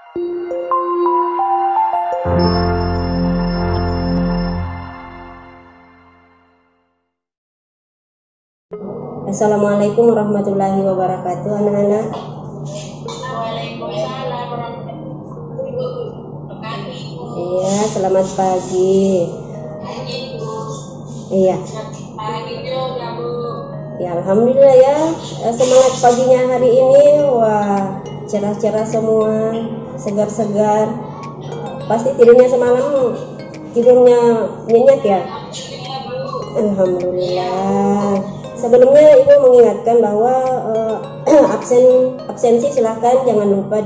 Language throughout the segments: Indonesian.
Assalamualaikum warahmatullahi wabarakatuh, anak-anak. Waalaikumsalam warahmatullahi wabarakatuh. Iya, selamat pagi. Iya. Pagi juga, Bu. Ya, alhamdulillah ya. Semangat paginya hari ini. Wah, cerah-cerah semua, segar-segar. Pasti tidurnya nyenyak ya. Alhamdulillah. Sebelumnya Ibu mengingatkan bahwa absensi silahkan jangan lupa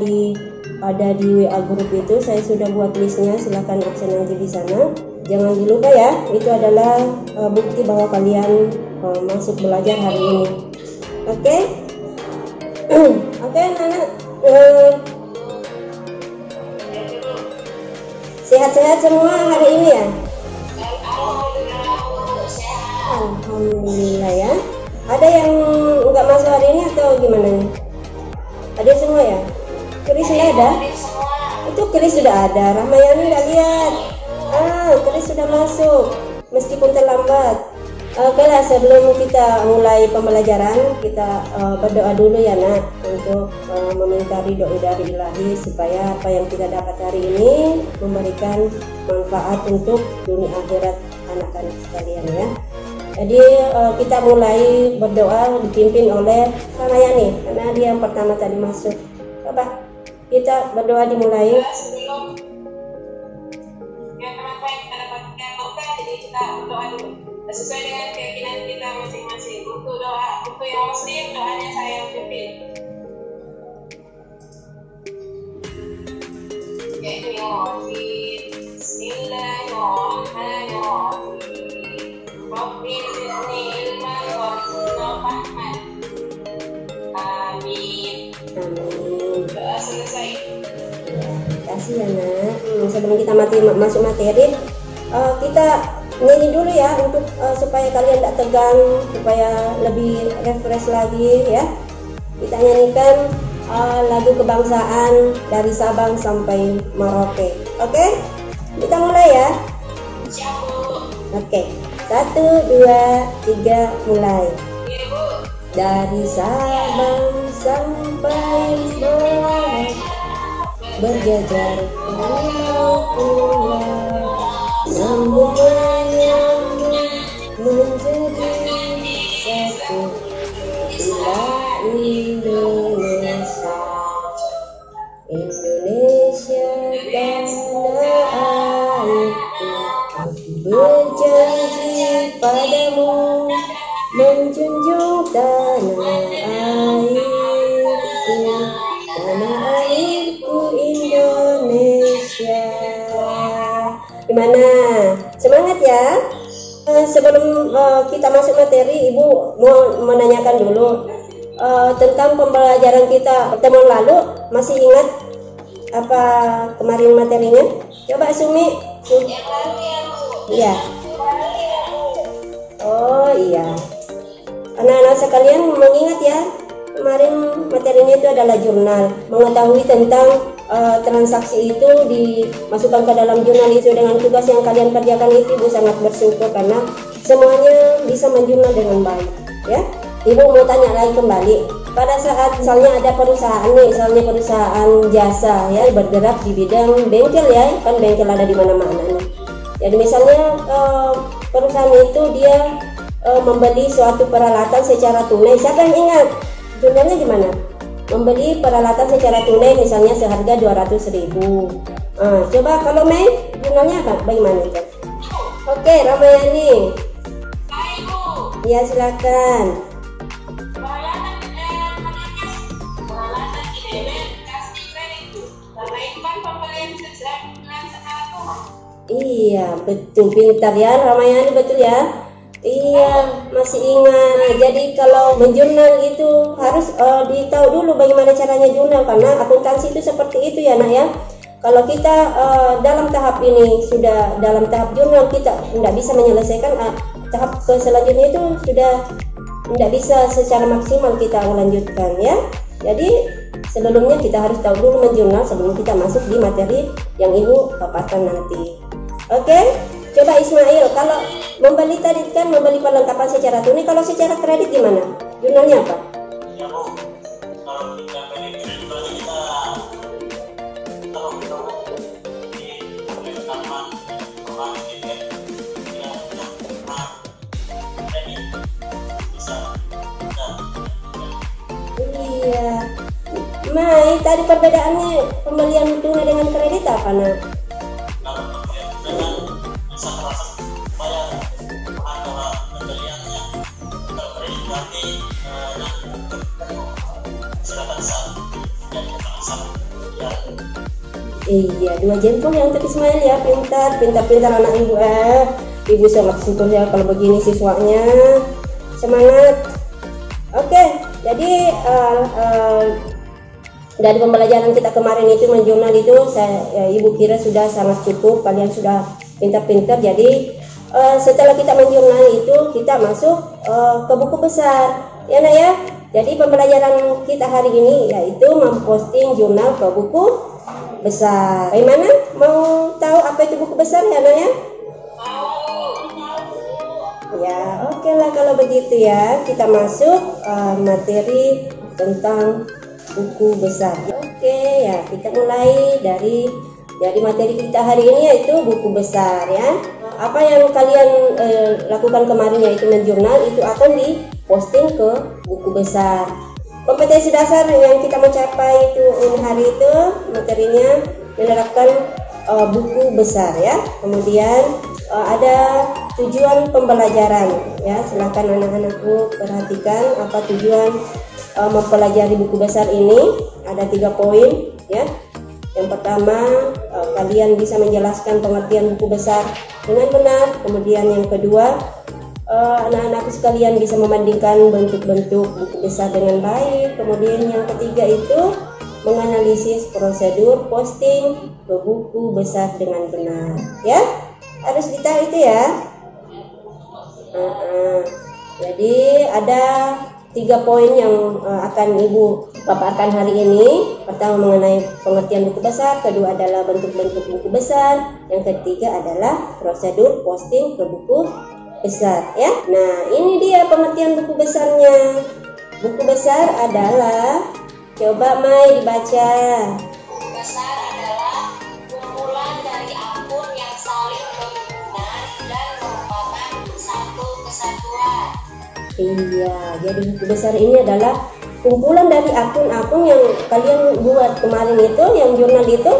ada di WA grup itu. Saya sudah buat listnya, silahkan absen aja di sana. Jangan dilupa ya, itu adalah bukti bahwa kalian masuk belajar hari ini. Oke? Oke, anak-anak. Sehat-sehat semua hari ini ya? Alhamdulillah ya. Ada yang nggak masuk hari ini atau gimana nih? Ada semua ya? Keris sudah ada? Itu Keris sudah ada. Rahmayani nggak lihat. Keris sudah masuk meskipun terlambat. Oke lah, sebelum kita mulai pembelajaran, kita berdoa dulu ya nak, untuk meminta ridho dari Ilahi supaya apa yang kita dapat hari ini memberikan manfaat untuk dunia akhirat anak-anak sekalian ya. Jadi kita mulai berdoa dipimpin oleh Rahmayani karena dia yang pertama tadi masuk. Coba kita berdoa dimulai. Sebelum apa yang kita dapatkan berkah, jadi kita berdoa dulu sesuai dengan keyakinan kita masing-masing. Untuk yang muslim, doanya saya yang pimpin, yaitu yang wajib. Bismillahirrahmanirrahim. Rabbi zidni ilman warzuqna fahman. Amin. Amin. Doa selesai. Kasih ya nak. Sebelum kita masuk materi, kita nyanyi dulu ya untuk supaya kalian tidak tegang, supaya lebih refresh lagi ya. Kita nyanyikan lagu kebangsaan dari Sabang sampai Merauke. Oke? Kita mulai ya. Siap, Bu. Oke. 1, 2, 3, mulai. Iya, Bu. Dari Sabang sampai Merauke, berjajar pulau-pulau, sambung menyambung menjadi satu, itulah Indonesia. Indonesia tanah airku, berjanji padamu menjunjung tanah airku Indonesia. Gimana? Semangat ya. Sebelum kita masuk materi, Ibu mau menanyakan dulu tentang pembelajaran kita pertemuan lalu. Masih ingat apa kemarin materinya? Coba Sumi. Iya. Oh iya. Anak-anak sekalian mengingat ya, kemarin materinya itu adalah jurnal. Mengetahui tentang transaksi itu dimasukkan ke dalam jurnal itu dengan tugas yang kalian kerjakan itu, Ibu sangat bersyukur karena semuanya bisa menjurnal dengan baik ya. Ibu mau tanya lagi kembali, pada saat misalnya ada perusahaan nih, misalnya perusahaan jasa ya, bergerak di bidang bengkel ya, kan bengkel ada di mana-mana nih. Jadi misalnya perusahaan itu dia membeli suatu peralatan secara tunai. Siapa yang ingat jurnalnya gimana? Membeli peralatan secara tunai misalnya seharga 200.000. Coba kalau Mei jurnalnya apa? Bagaimana itu? Oke, Ramayani. Ya silakan. Peralatan IDM kasih kredit, menaikkan pembelian sejak bulan 1. Iya, betul, pintar ya Ramayani, betul ya. Iya, masih ingat. Jadi kalau menjurnal itu harus ditahu dulu bagaimana caranya jurnal, karena akuntansi itu seperti itu ya nak ya. Kalau kita dalam tahap ini sudah dalam tahap jurnal, kita tidak bisa menyelesaikan tahap selanjutnya itu sudah tidak bisa secara maksimal kita melanjutkan ya. Jadi sebelumnya kita harus tahu dulu menjurnal sebelum kita masuk di materi yang ibu paparkan nanti. Oke, coba Ismail, kalau membeli tadi kan membeli perlengkapan secara tunai, kalau secara kredit gimana? Jurnalnya apa? Ya Bu, kalau kita beli kredit berarti kita kalau kita di perlengkapan kemarin tiket ya kredit bisa. Iya, Mai, tadi perbedaannya pembelian tunai dengan kredit apa nak? Kalau pembelian tunai bisa terasa bayar antara pembeliannya. Kalau kredit berarti silakan sah dan sah. Iya, 2 jempol ya untuk Ismail ya, pintar anak ibu. Ibu sangat syukur ya kalau begini siswanya, semangat. Oke, jadi dari pembelajaran kita kemarin itu menjurnal itu ibu kira sudah sangat cukup, kalian sudah pintar-pintar. Jadi setelah kita menjurnal itu kita masuk ke buku besar ya nak ya. Jadi pembelajaran kita hari ini yaitu memposting jurnal ke buku besar. Bagaimana? Mau tahu apa itu buku besar ya nak ya? Ya, oke lah kalau begitu ya. Kita masuk materi tentang buku besar. Oke ya, kita mulai dari materi kita hari ini yaitu buku besar ya. Apa yang kalian lakukan kemarin yaitu menjurnal itu akan diposting ke buku besar. Kompetensi dasar yang kita mau capai itu hari itu materinya menerapkan buku besar ya. Kemudian ada tujuan pembelajaran ya. Silakan anak-anakku perhatikan apa tujuan mempelajari buku besar ini. Ada 3 poin ya. Yang pertama, kalian bisa menjelaskan pengertian buku besar dengan benar. Kemudian yang kedua, anak-anak sekalian bisa membandingkan bentuk-bentuk buku besar dengan baik. Kemudian yang ketiga itu menganalisis prosedur posting ke buku besar dengan benar. Ya, harus ditahu itu ya. Jadi ada 3 poin yang akan ibu paparkan hari ini. Pertama mengenai pengertian buku besar, kedua adalah bentuk-bentuk buku besar, yang ketiga adalah prosedur posting ke buku besar ya. Nah, ini dia pengertian buku besarnya. Buku besar adalah, coba Mai dibaca. Buku besar adalah kumpulan dari akun yang saling berhubungan dan merupakan satu kesatuan. Iya, jadi buku besar ini adalah kumpulan dari akun-akun yang kalian buat kemarin itu, yang jurnal itu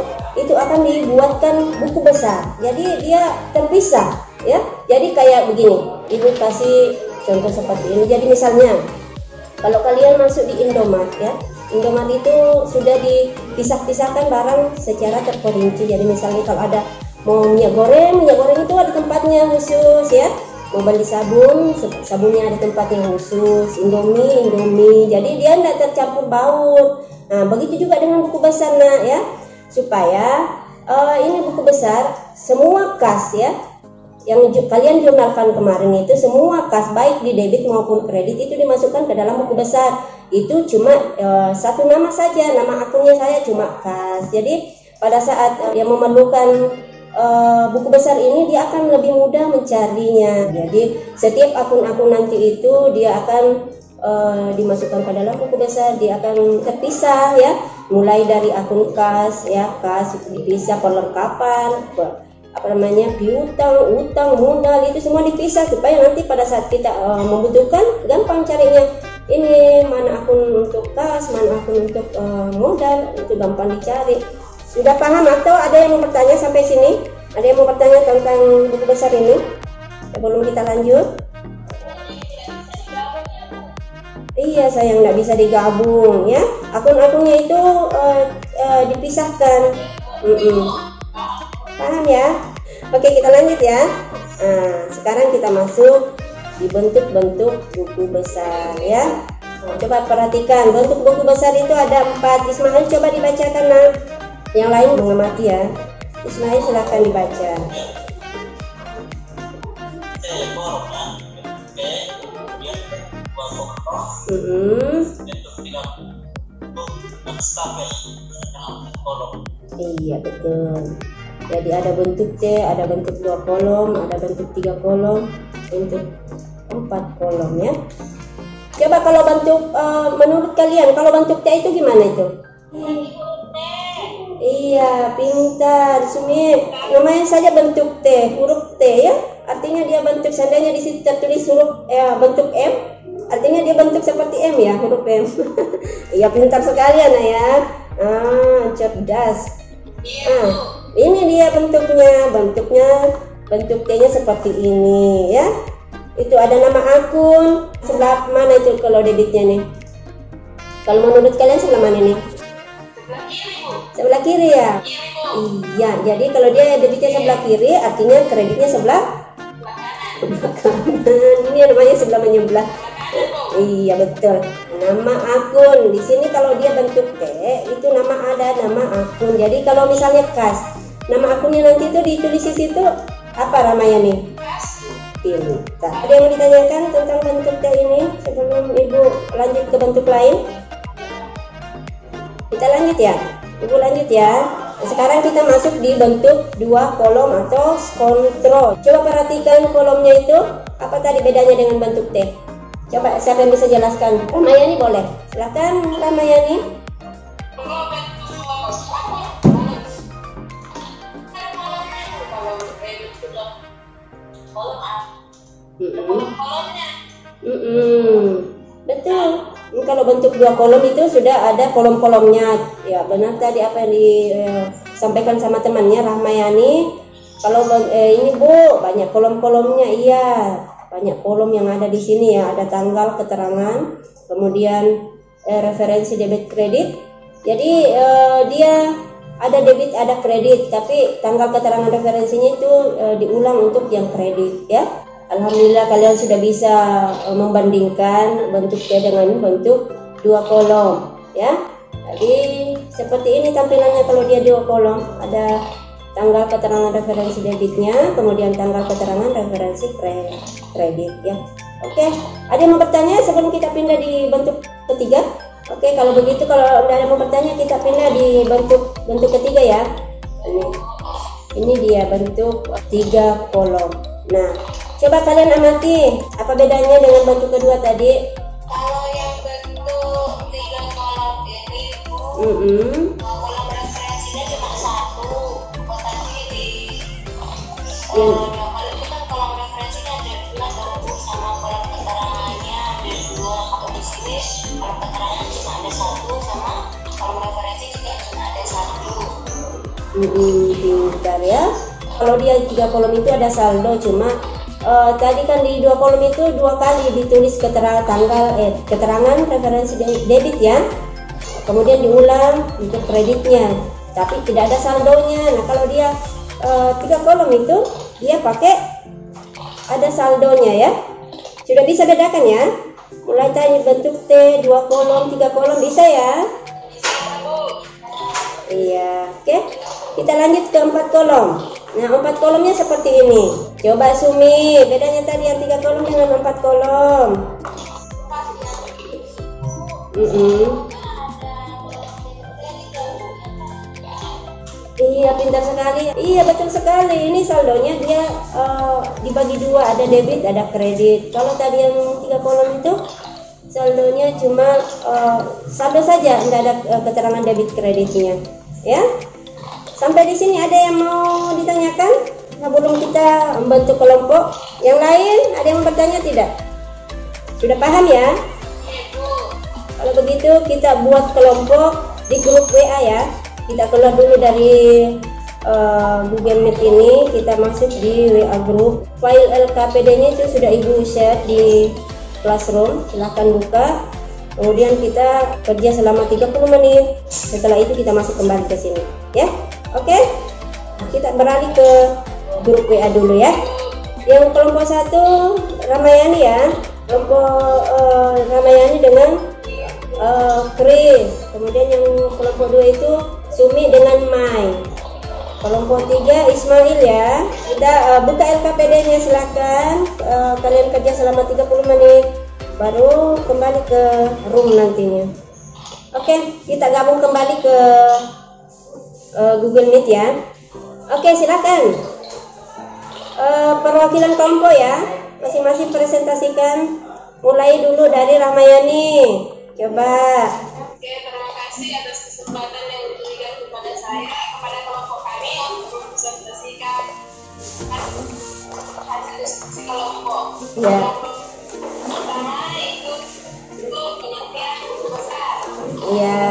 akan dibuatkan buku besar. Jadi dia terpisah ya. Jadi kayak begini, ibu kasih contoh seperti ini. Jadi misalnya kalau kalian masuk di Indomaret ya, Indomaret itu sudah dipisah-pisahkan barang secara terperinci. Jadi misalnya kalau ada mau minyak goreng itu ada tempatnya khusus ya. Mau beli sabun, sabunnya ada tempatnya khusus. Indomie, jadi dia tidak tercampur baur. Nah, begitu juga dengan buku besar nak ya, supaya ini buku besar semua kas ya yang kalian jurnalkan kemarin itu, semua kas baik di debit maupun kredit itu dimasukkan ke dalam buku besar. Itu cuma satu nama saja, nama akunnya saya cuma kas. Jadi pada saat yang memerlukan buku besar ini dia akan lebih mudah mencarinya. Jadi setiap akun-akun nanti itu dia akan dimasukkan ke dalam buku besar, dia akan terpisah ya. Mulai dari akun kas ya, kas itu dipisah, perlengkapan, piutang, utang, modal itu semua dipisah supaya nanti pada saat kita membutuhkan gampang carinya. Ini mana akun untuk kas, mana akun untuk modal, itu gampang dicari. Sudah paham atau ada yang mau bertanya sampai sini? Ada yang mau bertanya tentang buku besar ini? Sebelum kita lanjut. Iya sayang, nggak bisa digabung ya. Akun-akunnya itu dipisahkan. Paham ya? Oke, kita lanjut ya. Nah, sekarang kita masuk di bentuk-bentuk buku besar ya. Nah, coba perhatikan bentuk buku besar itu ada 4. Ismail coba dibacakan nah. Yang lain mengamati ya. Ismail silakan dibaca. stapel dalam kolom. Iya betul. Jadi ada bentuk T, ada bentuk 2 kolom, ada bentuk 3 kolom, bentuk 4 kolom ya. Coba kalau bentuk menurut kalian kalau bentuk T itu gimana itu? Iya, pintar, Sumi. Namanya saja bentuk T, huruf T ya. Artinya dia bentuk, seandainya di situ tertulis huruf bentuk M, artinya dia bentuk seperti M ya, huruf M. Iya, pintar sekali anak ya. Cerdas. Ini dia bentuknya, bentuk T-nya seperti ini ya. Itu ada nama akun. Sebelah mana itu kalau debitnya nih? Kalau menurut kalian sebelah mana nih? Sebelah kiri ya? Iya, jadi kalau dia debitnya sebelah kiri, artinya kreditnya sebelah kanan. Ini namanya sebelah menyebelah. Iya betul. Nama akun di sini kalau dia bentuk T, itu nama akun. Jadi kalau misalnya kas, nama akunnya nanti itu ditulis di situ apa Ramayani? Pintar. Ada yang mau ditanyakan tentang bentuk T ini sebelum Ibu lanjut ke bentuk lain? Kita lanjut ya. Ibu lanjut ya. Sekarang kita masuk di bentuk 2 kolom atau kontrol. Coba perhatikan kolomnya itu. Apa tadi bedanya dengan bentuk T? Coba siapa yang bisa jelaskan? Ramayani boleh. Silakan Ramayani. Betul. Kalau bentuk 2 kolom itu sudah ada kolom-kolomnya. Ya benar tadi apa yang disampaikan sama temannya Rahmayani. Kalau ini Bu banyak kolom-kolomnya. Iya, banyak kolom yang ada di sini ya. Ada tanggal, keterangan, kemudian referensi debit kredit. Jadi dia ada debit, ada kredit, tapi tanggal keterangan referensinya itu diulang untuk yang kredit ya. Alhamdulillah kalian sudah bisa membandingkan bentuk T dengan bentuk 2 kolom ya. Jadi seperti ini tampilannya kalau dia 2 kolom. Ada tanggal keterangan referensi debitnya, kemudian tanggal keterangan referensi kredit ya. Oke, ada yang mau bertanya sebelum kita pindah di bentuk ketiga? Oke, kalau begitu kalau ada yang mau bertanya kita pindah di bentuk ketiga ya. Ini dia bentuk 3 kolom. Nah, coba kalian amati apa bedanya dengan bentuk kedua tadi? Kalau yang bentuk 3 kolom ini kolom referensinya cuma 1 kotak kiri. Kalau 2 kolom itu kan kolom referensinya ada 2 sama kolom keterangannya ada 2. Kalau di sini kolom keterangan cuma ada 1 sama kolom referensi juga cuma ada 1. Pintar ya. Kalau dia 3 kolom itu ada saldo, cuma tadi kan di 2 kolom itu 2 kali ditulis keterangan referensi debit ya. Kemudian diulang untuk kreditnya, tapi tidak ada saldonya. Nah kalau dia 3 kolom itu dia pakai ada saldonya ya. Sudah bisa bedakan ya. Mulai tadi bentuk T 2 kolom, 3 kolom bisa ya. Iya, oke. Kita lanjut ke 4 kolom. Nah, 4 kolomnya seperti ini. Coba Sumi, bedanya tadi yang 3 kolom dengan 4 kolom. Iya, pintar sekali. Iya, betul sekali. Ini saldonya dia dibagi 2, ada debit, ada kredit. Kalau tadi yang 3 kolom itu saldonya cuma saldo saja, tidak ada keterangan debit kreditnya. Ya. Sampai di sini ada yang mau ditanyakan? Sebelum kita membentuk kelompok, yang lain ada yang bertanya tidak? Sudah paham ya? Kalau begitu kita buat kelompok di grup WA ya. Kita keluar dulu dari Google Meet ini, kita masuk di WA group. File LKPD-nya itu sudah Ibu share di Classroom, silahkan buka. Kemudian kita kerja selama 30 menit. Setelah itu kita masuk kembali ke sini, ya. Oke, kita beralih ke grup WA dulu ya. Yang kelompok 1 Ramayani ya, kelompok Ramayani dengan Chris. Kemudian yang kelompok 2 itu Sumi dengan Mai. Kelompok 3 Ismail ya. Kita buka LKPD-nya silakan. Kalian kerja selama 30 menit, baru kembali ke room nantinya. Oke, kita gabung kembali ke Google Meet ya. Oke, silakan. Perwakilan kelompok ya, masing-masing presentasikan. Mulai dulu dari Rahmayani. Coba. Oke, terima kasih atas kesempatan yang diberikan kepada saya, kepada kelompok kami untuk mempresentasikan hasil diskusi kelompok. Ya. Pertama itu pengertian buku besar. Iya,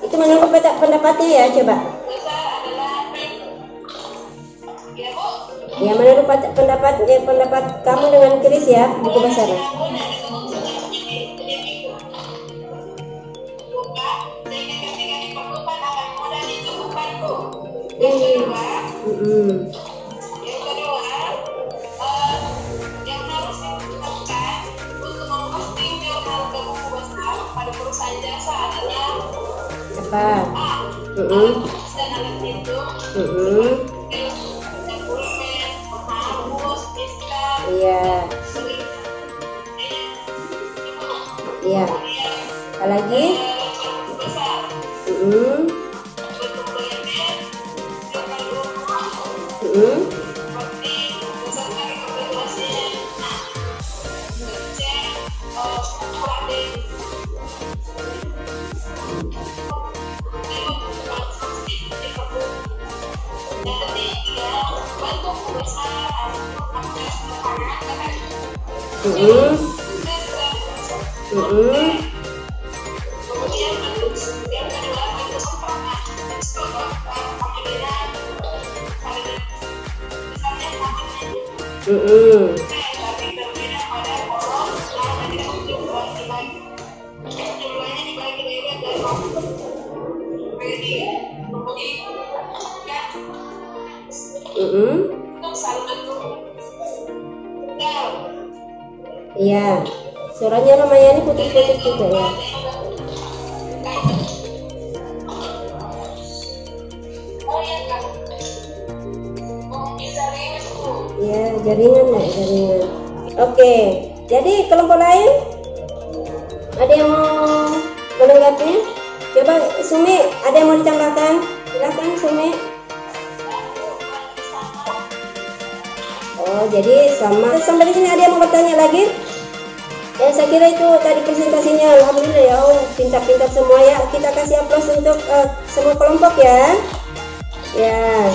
itu menurut pendapatnya ya, coba. Besar adalah ya Bu. Ya, menurut pendapat kamu dengan Chris ya, buku besar. Yang kedua, yang harus dilakukan untuk memposting jurnal ke buku besar pada perusahaan jasa adalah Apa? dan alat itu, pulpen, penghapus, pistol, Iya. Iya. Apa lagi? besar, Mm-mm. bentuk lembar, jurnal rumah, Mm-mm. seperti beserta rekapitulasinya. Nah, ngecek ukuran yang ketiga, bentuk besar Mm-mm. Mm-mm. kemudian bentuk yang kedua bentuk sempurna apabila misalnya Mm-mm. tapi berbeda pada kolom karena tidak jumlahnya dibagi lewat dari kemudian Mm-mm. untuk selalu bentuk dan Iya. Suaranya Ramayani putus-putus juga ya. oh ya kan bisa lihat Bu. Ya, jaringan ya, jaringan. Oke, jadi kelompok lain ada yang mau menanggapi? Coba Sumi, ada yang mau ditambahkan? Silakan Sumi. Oh, jadi sama. Sampai di sini ada yang mau bertanya lagi? Ya, saya kira itu tadi presentasinya. Alhamdulillah ya, pintar-pintar semua ya. Kita kasih aplaus untuk semua kelompok ya. Ya.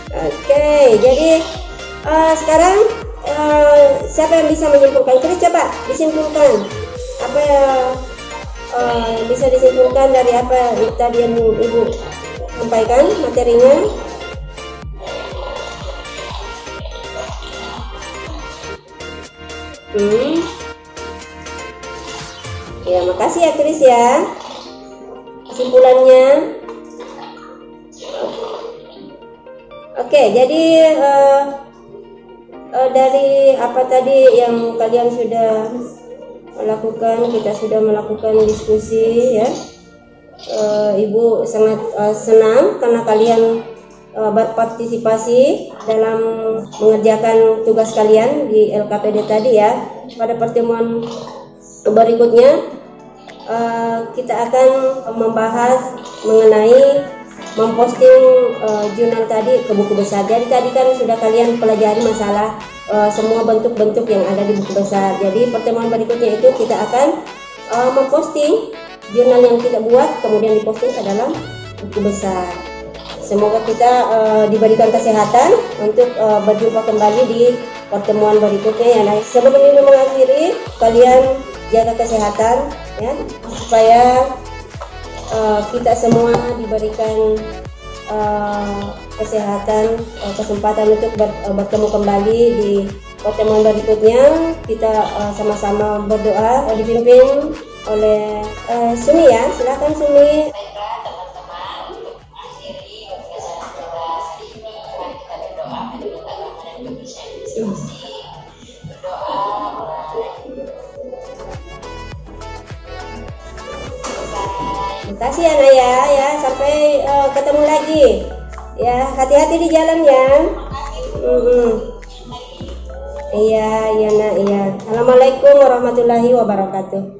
Oke, jadi sekarang siapa yang bisa menyimpulkan? Chris, coba disimpulkan. Apa yang bisa disimpulkan dari apa tadi yang Ibu sampaikan materinya? Ya, makasih ya Chris ya. Kesimpulannya. Oke, jadi dari apa tadi yang kalian sudah lakukan, kita sudah melakukan diskusi ya. Ibu sangat senang karena kalian berpartisipasi dalam mengerjakan tugas kalian di LKPD tadi ya. Pada pertemuan berikutnya kita akan membahas mengenai memposting jurnal tadi ke buku besar. Jadi tadi kan sudah kalian pelajari masalah semua bentuk-bentuk yang ada di buku besar. Jadi pertemuan berikutnya itu kita akan memposting jurnal yang kita buat kemudian diposting ke dalam buku besar. Semoga kita diberikan kesehatan untuk berjumpa kembali di pertemuan berikutnya ya. Nah, sebelum ini mengakhiri, kalian jaga kesehatan ya supaya kita semua diberikan kesehatan, kesempatan untuk bertemu kembali di pertemuan berikutnya. Kita sama-sama berdoa dipimpin oleh Sumi ya. Silakan Sumi. Terima kasih ya Naya ya, sampai ketemu lagi ya, hati-hati di jalan ya. Iya Nak, iya. Assalamualaikum warahmatullahi wabarakatuh.